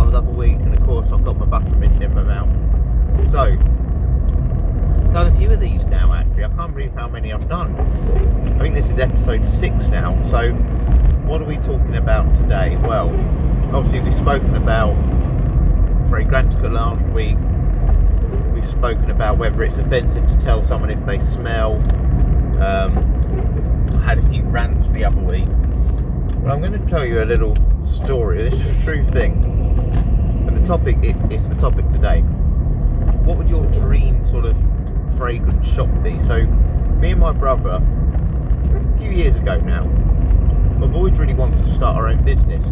the other week, and of course I've got my buttermint in my mouth. So, done a few of these now actually. I can't believe how many I've done. I think this is episode 6 now. So, what are we talking about today? Well, obviously we've spoken about Fragrantica last week. We've spoken about whether it's offensive to tell someone if they smell. I had a few rants the other week. Well, I'm going to tell you a little story. This is a true thing. And the topic is the topic today. What would your dream sort of fragrance shop be? So, me and my brother, a few years ago now, I've always really wanted to start our own business.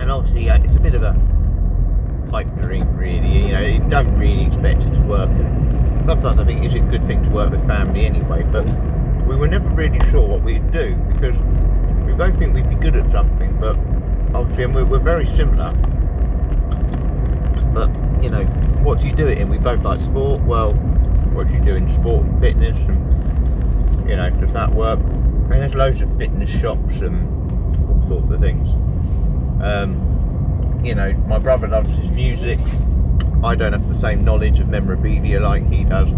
And obviously, it's a bit of a pipe dream, really. You know, you don't really expect it to work. And sometimes I think it's a good thing to work with family anyway, but we were never really sure what we'd do because we both think we'd be good at something, but obviously, and we're very similar. But, you know, what do you do it in? We both like sport. Well, what do you do in sport and fitness? And, you know, does that work? I mean, there's loads of fitness shops and all sorts of things. You know, my brother loves his music. I don't have the same knowledge of memorabilia like he does.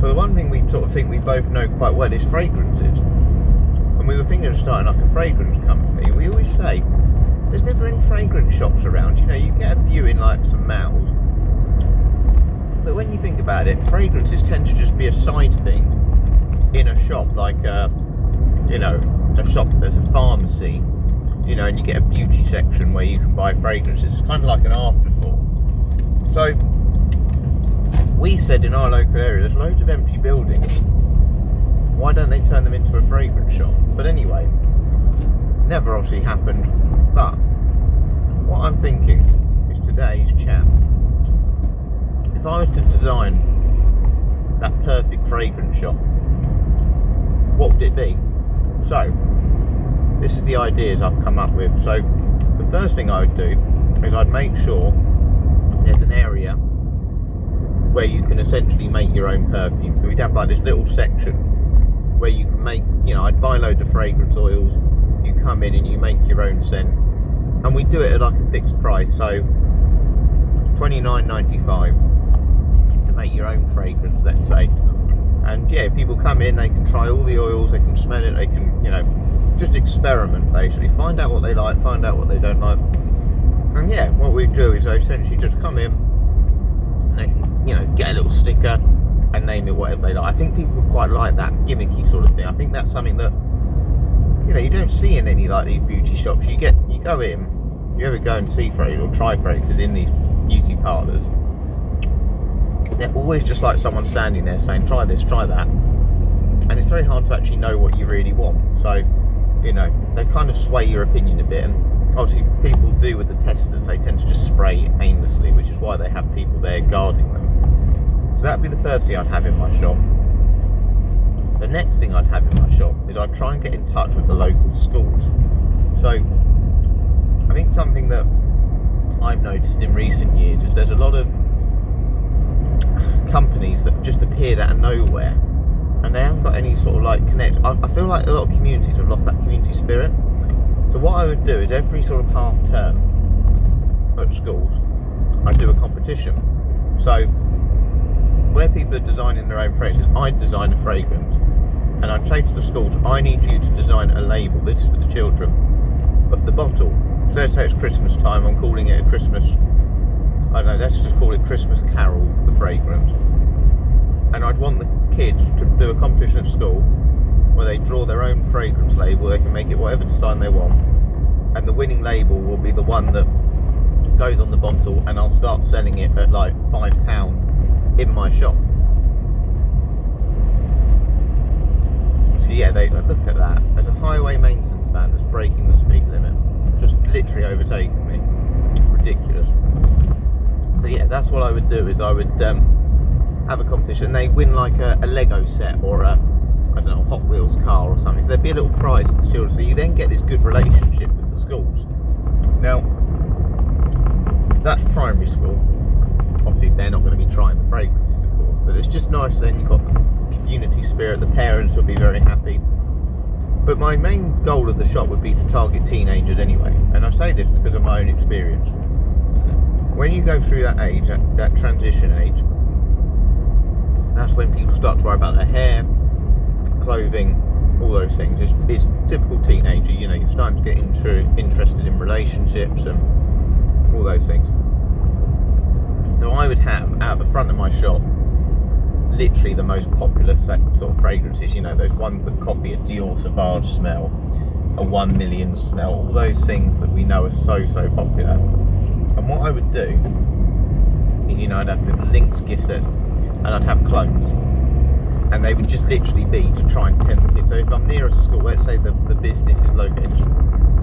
So the one thing we sort of think we both know quite well is fragrances. And we were thinking of starting like a fragrance company. We always say, there's never any fragrance shops around. You know, you get a few in like some malls. But when you think about it, fragrances tend to just be a side thing in a shop, like you know, a shop, there's a pharmacy, you know, and you get a beauty section where you can buy fragrances. It's kind of like an afterthought. So we said in our local area, there's loads of empty buildings. Why don't they turn them into a fragrance shop? But anyway, never obviously happened. But what I'm thinking is today's chat. If I was to design that perfect fragrance shop, what would it be? So, this is the ideas I've come up with. So, the first thing I would do is I'd make sure there's an area where you can essentially make your own perfume. So we'd have like this little section where you can make, you know, I'd buy loads of fragrance oils, you come in and you make your own scent, and we do it at like a fixed price, so $29.95 to make your own fragrance, let's say. And yeah, people come in, they can try all the oils, they can smell it, they can, you know, just experiment basically, find out what they like, find out what they don't like. And yeah, what we do is they essentially just come in, they can, you know, get a little sticker and name it whatever they like. I think people quite like that gimmicky sort of thing. I think that's something that, you know, you don't see in any like these beauty shops. You go in, you ever go and see fragrance or try fragrances in these beauty parlours, they're always just like someone standing there saying, try this, try that. And it's very hard to actually know what you really want. So, you know, they kind of sway your opinion a bit. And obviously people do with the testers, they tend to just spray aimlessly, which is why they have people there guarding them. So that'd be the first thing I'd have in my shop. The next thing I'd have in my shop is I'd try and get in touch with the local schools. So I think something that I've noticed in recent years is there's a lot of companies that have just appeared out of nowhere and they haven't got any sort of like connection. I feel like a lot of communities have lost that community spirit. So what I would do is every sort of half term at schools, I'd do a competition. So where people are designing their own fragrances, I'd design a fragrance and I'd say to the schools, I need you to design a label, this is for the children, of the bottle. So let's say it's Christmas time, I'm calling it a Christmas, I don't know, let's just call it Christmas Carols, the fragrance. And I'd want the kids to do a competition at school where they draw their own fragrance label, they can make it whatever design they want, and the winning label will be the one that goes on the bottle, and I'll start selling it at like £5 in my shop. So yeah, they look at that. There's a highway maintenance van that's breaking the speed limit, just literally overtaking me. Ridiculous. So yeah, that's what I would do. Is I would have a competition. They win like a Lego set or a, I don't know, Hot Wheels car or something. So there'd be a little prize for the children. So you then get this good relationship with the schools. Now, that's primary school. Obviously, they're not going to be trying the fragrances, of course, but it's just nice. Then you've got the community spirit. The parents will be very happy. But my main goal of the shop would be to target teenagers anyway, and I say this because of my own experience. When you go through that age, that transition age, that's when people start to worry about their hair, clothing, all those things. It's typical teenager, you know, you're starting to get interested in relationships and all those things. So I would have out the front of my shop literally the most popular sort of fragrances, you know, those ones that copy a Dior Sauvage smell, a 1 Million smell, all those things that we know are so popular. And what I would do is, you know, I'd have the Lynx gift sets and I'd have clones, and they would just literally be to try and tempt the kids. So if I'm near a school, let's say the business is located,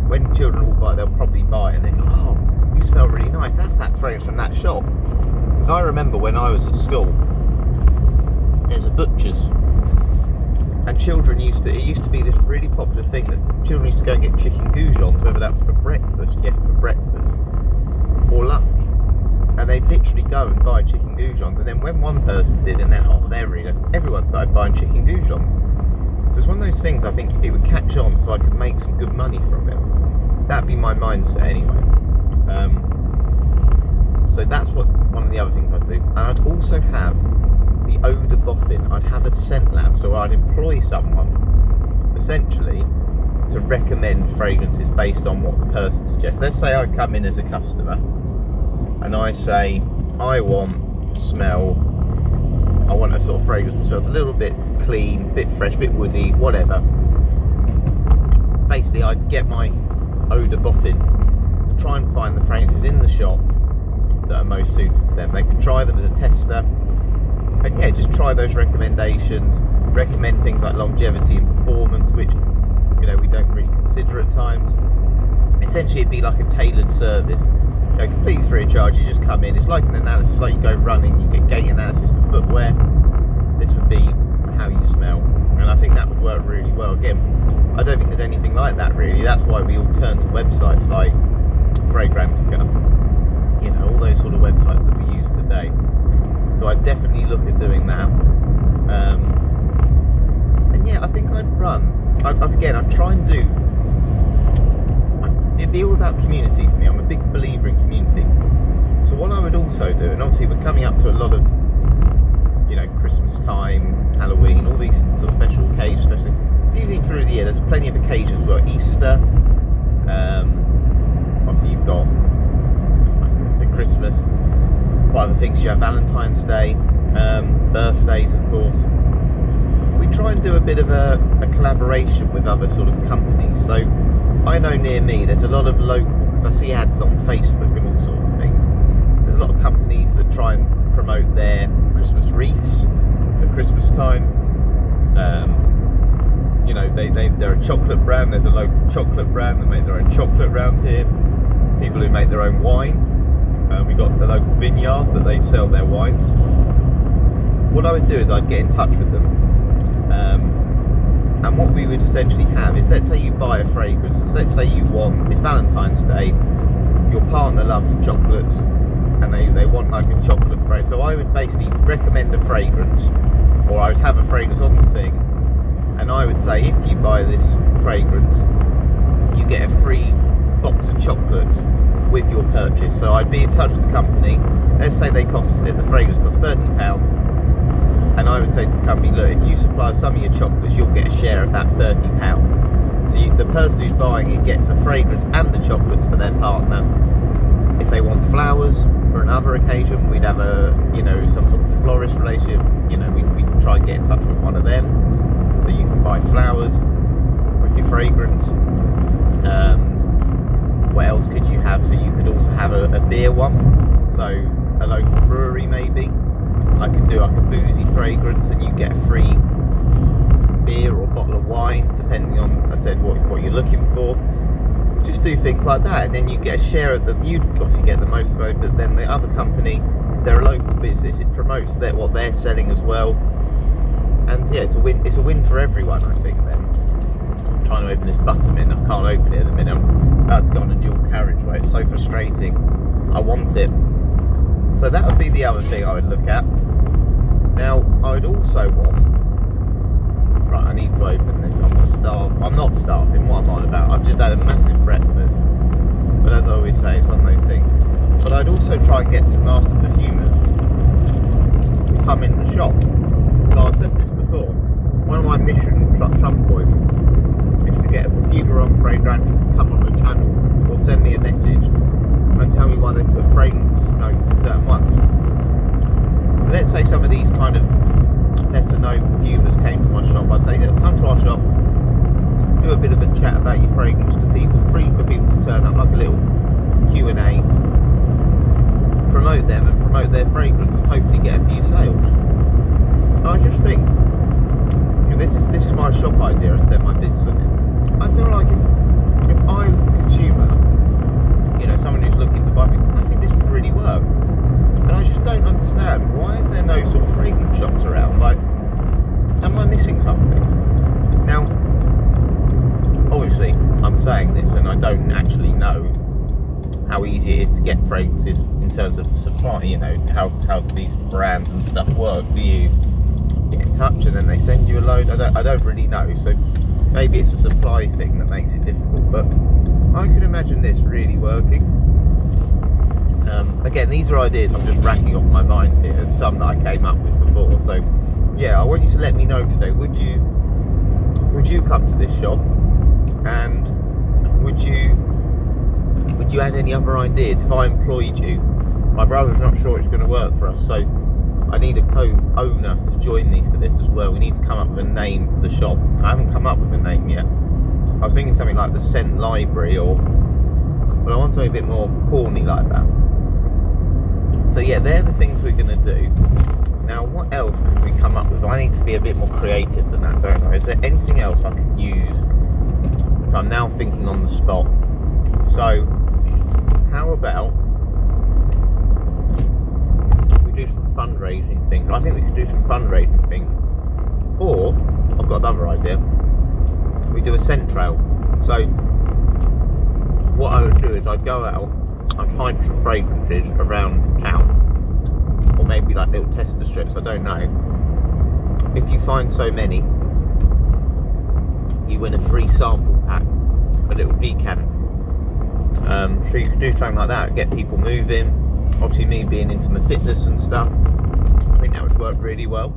when children walk by, they'll probably buy it and they go, oh, you smell really nice, that's that fragrance from that shop. Because I remember when I was at school, there's a butcher's, and it used to be this really popular thing that children used to go and get chicken goujons, whether that was for breakfast or lunch, and they'd literally go and buy chicken goujons. And then when one person did, and then they're really nice, everyone started buying chicken goujons. So it's one of those things, I think it would catch on, so I could make some good money from it. That'd be my mindset anyway. So that's one of the other things I'd do. And I'd also have the odour boffin. I'd have a scent lab, so I'd employ someone essentially to recommend fragrances based on what the person suggests. Let's say I come in as a customer and I say I want a sort of fragrance that smells a little bit clean, bit fresh, bit woody, whatever. Basically I'd get my odour boffin to try and find the fragrances in the shop that are most suited to them. They can try them as a tester, and yeah, just try those recommendations, recommend things like longevity and performance, which, you know, we don't really consider at times. Essentially it'd be like a tailored service, you know, completely free of charge. You just come in, it's like an analysis, like you go running, you get gait analysis for footwear. This would be for how you smell, and I think that would work really well. Again, I don't think there's anything like that really. That's why we all turn to websites like Fragrantica, you know, all those sort of websites that we use today. So I'd definitely look at doing that. And yeah, I think I'd try and do, it'd be all about community for me. I'm a big believer in community. So what I would also do, and obviously we're coming up to a lot of, you know, Christmas time, Halloween, all these sort of special occasions, especially even through the year, there's plenty of occasions as well. Easter, obviously you've got Christmas, what other things you have, Valentine's Day, birthdays of course. We try and do a bit of a collaboration with other sort of companies. So I know near me there's a lot of local, because I see ads on Facebook and all sorts of things, there's a lot of companies that try and promote their Christmas wreaths at Christmas time. You know, they're a chocolate brand. There's a local chocolate brand that make their own chocolate around here. People who make their own wine. We've got the local vineyard that they sell their wines. What I would do is I'd get in touch with them, and what we would essentially have is, let's say you buy a fragrance, so let's say it's Valentine's Day, your partner loves chocolates and they want like a chocolate fragrance. So I would basically recommend a fragrance, or I would have a fragrance on the thing, and I would say, if you buy this fragrance, you get a free box of chocolates with your purchase. So I'd be in touch with the company. Let's say the fragrance costs £30, and I would say to the company, look, if you supply some of your chocolates, you'll get a share of that £30. So the person who's buying it gets a fragrance and the chocolates for their partner. If they want flowers for another occasion, we'd have some sort of florist relationship. You know, we try and get in touch with one of them, so you can buy flowers with your fragrance. What else could you have? So you could also have a beer one, so a local brewery maybe. I could do like a boozy fragrance and you get a free beer or bottle of wine, depending on, I said, what you're looking for. Just do things like that, and then you get a share of you'd obviously get the most of it, but then the other company, if they're a local business, it promotes what they're selling as well. And yeah, it's a win for everyone, I think. Then I'm trying to open this buttermint, I can't open it at the minute. I'm about to go on a dual carriageway, it's so frustrating. I want it. So that would be the other thing I would look at. Now, I would also want right, I need to open this. I'm starved. I'm not starving. What am I on about? I've just had a massive breakfast. But as I always say, it's one of those things. But I'd also try and get some master perfumers to come in the shop. So I've said this before. One of my missions at some point is to get a perfumer on Fragrance to come on the channel or send me a message and tell me why they put fragrance notes in certain ones. So let's say some of these kind of lesser known perfumers came to my shop. I'd say, come to our shop, do a bit of a chat about your fragrance to people, free for people to turn up, like a little Q&A, promote them and promote their fragrance and hopefully get a few sales. I just think, and this is my shop idea, I set my business on it. I feel like if I was the consumer, you know, someone who's looking to buy me, I think this would really work. And I just don't understand, why is there no sort of fragrance shops around? Like, am I missing something? Now, obviously, I'm saying this and I don't actually know how easy it is to get fragrances in terms of supply, you know, how these brands and stuff work. Do you get in touch and then they send you a load? I don't really know, so maybe it's a supply thing that makes it difficult, but I can imagine this really working. Again, these are ideas I'm just racking off my mind here, and some that I came up with before. So yeah, I want you to let me know today, would you come to this shop, and would you add any other ideas if I employed you? My brother's not sure it's going to work for us, so I need a co-owner to join me for this as well. We need to come up with a name for the shop. I haven't come up with a name yet. I was thinking something like the Scent Library, but I want something a bit more corny like that. So yeah, they're the things we're going to do. Now, what else could we come up with? I need to be a bit more creative than that, don't I? Is there anything else I could use? I'm now thinking on the spot. So, how about we do some fundraising things? I think we could do some fundraising things. Or, I've got another idea. We do a scent trail. So, what I would do is I'd go out, I'd find some fragrances around town. Or maybe like little tester strips, I don't know. If you find so many, you win a free sample pack, a little decants. So you could do something like that, get people moving. Obviously, me being into my fitness and stuff, I think that would work really well.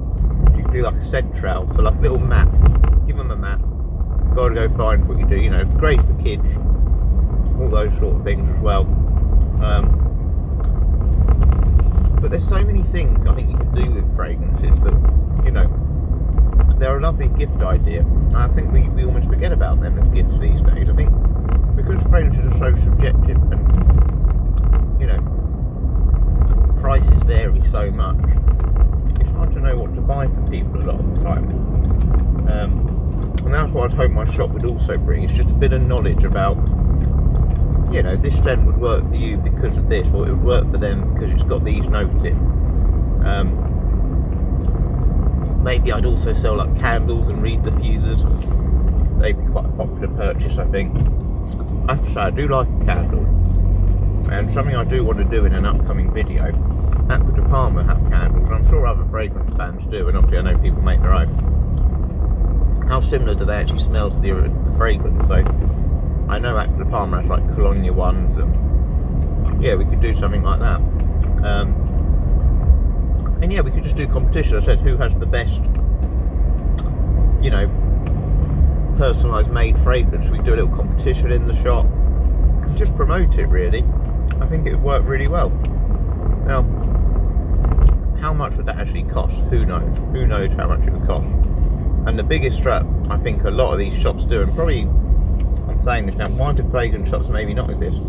So you could do like a scent trail, so like a little map, give them a map, gotta go find what you do, you know, great for kids, all those sort of things as well. But there's so many things I think you can do with fragrances that, you know, they're a lovely gift idea. And I think we almost forget about them as gifts these days. I think because fragrances are so subjective and, you know, prices vary so much, it's hard to know what to buy for people a lot of the time. And that's what I'd hope my shop would also bring. It's just a bit of knowledge about, you know, this scent would work for you because of this, or it would work for them because it's got these notes in. Maybe I'd also sell like candles and reed diffusers. They'd be quite a popular purchase, I think. I have to say, I do like a candle, and something I do want to do in an upcoming video. Aqua di Parma have candles, and I'm sure other fragrance brands do, and obviously I know people make their own. How similar do they actually smell to the fragrance? So I know Aqua di Parma has like Cologne ones, and yeah, we could do something like that. And yeah, we could just do competition. I said, who has the best, you know, personalised made fragrance? We do a little competition in the shop, just promote it really. I think it would work really well. Now, how much would that actually cost? Who knows? Who knows how much it would cost? And the biggest trap I think a lot of these shops do, and probably I'm saying this now, why do fragrance shops maybe not exist?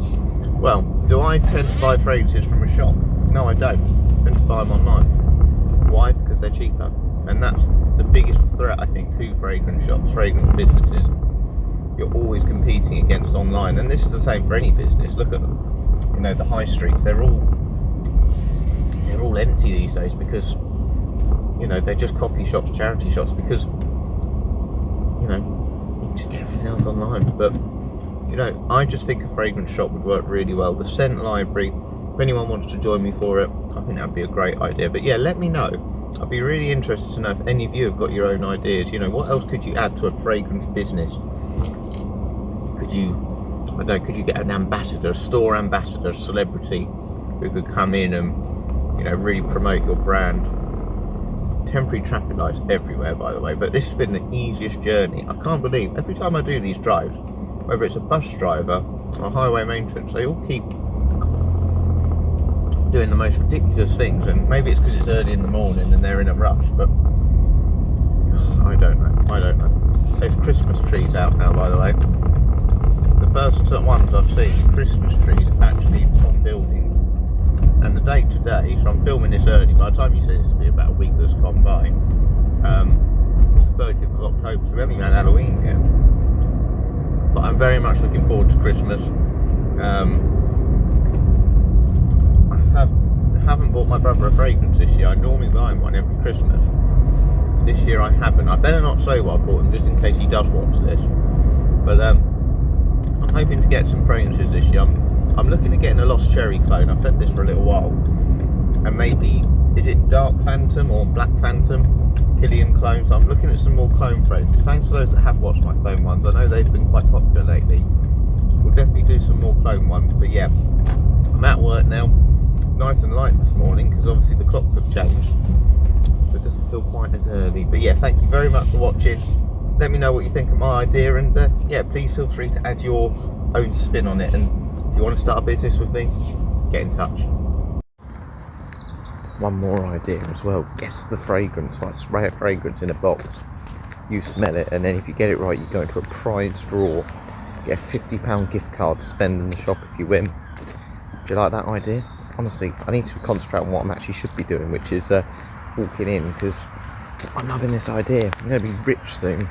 Well, do I tend to buy fragrances from a shop? No, I don't. I tend to buy them online. Why? Because they're cheaper. And that's the biggest threat, I think, to fragrance shops, fragrance businesses. You're always competing against online, and this is the same for any business. Look at them. You know, the high streets, they're all empty these days because, you know, they're just coffee shops, charity shops, because, you know, you can just get everything else online. But, you know, I just think a fragrance shop would work really well. The Scent Library, if anyone wants to join me for it, I think that would be a great idea. But yeah, let me know. I'd be really interested to know if any of you have got your own ideas. You know, what else could you add to a fragrance business? Could you, I don't know, could you get an ambassador, a store ambassador, a celebrity who could come in and, you know, really promote your brand? Temporary traffic lights everywhere, by the way, but this has been the easiest journey. I can't believe every time I do these drives, whether it's a bus driver or highway maintenance, they all keep doing the most ridiculous things, and maybe it's because it's early in the morning and they're in a rush, but I don't know. There's Christmas trees out now, by the way. It's the first ones I've seen, Christmas trees actually on buildings. And the date today, so I'm filming this early, by the time you see this, it'll be about a week that's gone by. It's the 30th of October, so we haven't even had Halloween yet. But I'm very much looking forward to Christmas. I haven't bought my brother a fragrance this year. I normally buy him one every Christmas. This year I haven't. I better not say what I bought him, just in case he does watch this. But I'm hoping to get some fragrances this year. I'm looking at getting a Lost Cherry clone. I've said this for a little while. And maybe, is it Dark Phantom or Black Phantom? Killian clone. So I'm looking at some more clone fragrances. Thanks to those that have watched my clone ones. I know they've been quite popular lately. We'll definitely do some more clone ones. But yeah, I'm at work now. Nice and light this morning because obviously the clocks have changed. So it doesn't feel quite as early. But yeah, thank you very much for watching. Let me know what you think of my idea, and yeah, please feel free to add your own spin on it. And if you want to start a business with me, get in touch. One more idea as well. Guess the fragrance. I spray a fragrance in a box. You smell it, and then if you get it right, you go into a prize draw. Get a £50 gift card to spend in the shop if you win. Do you like that idea? Honestly, I need to concentrate on what I actually should be doing, which is walking in, because I'm loving this idea. I'm going to be rich soon.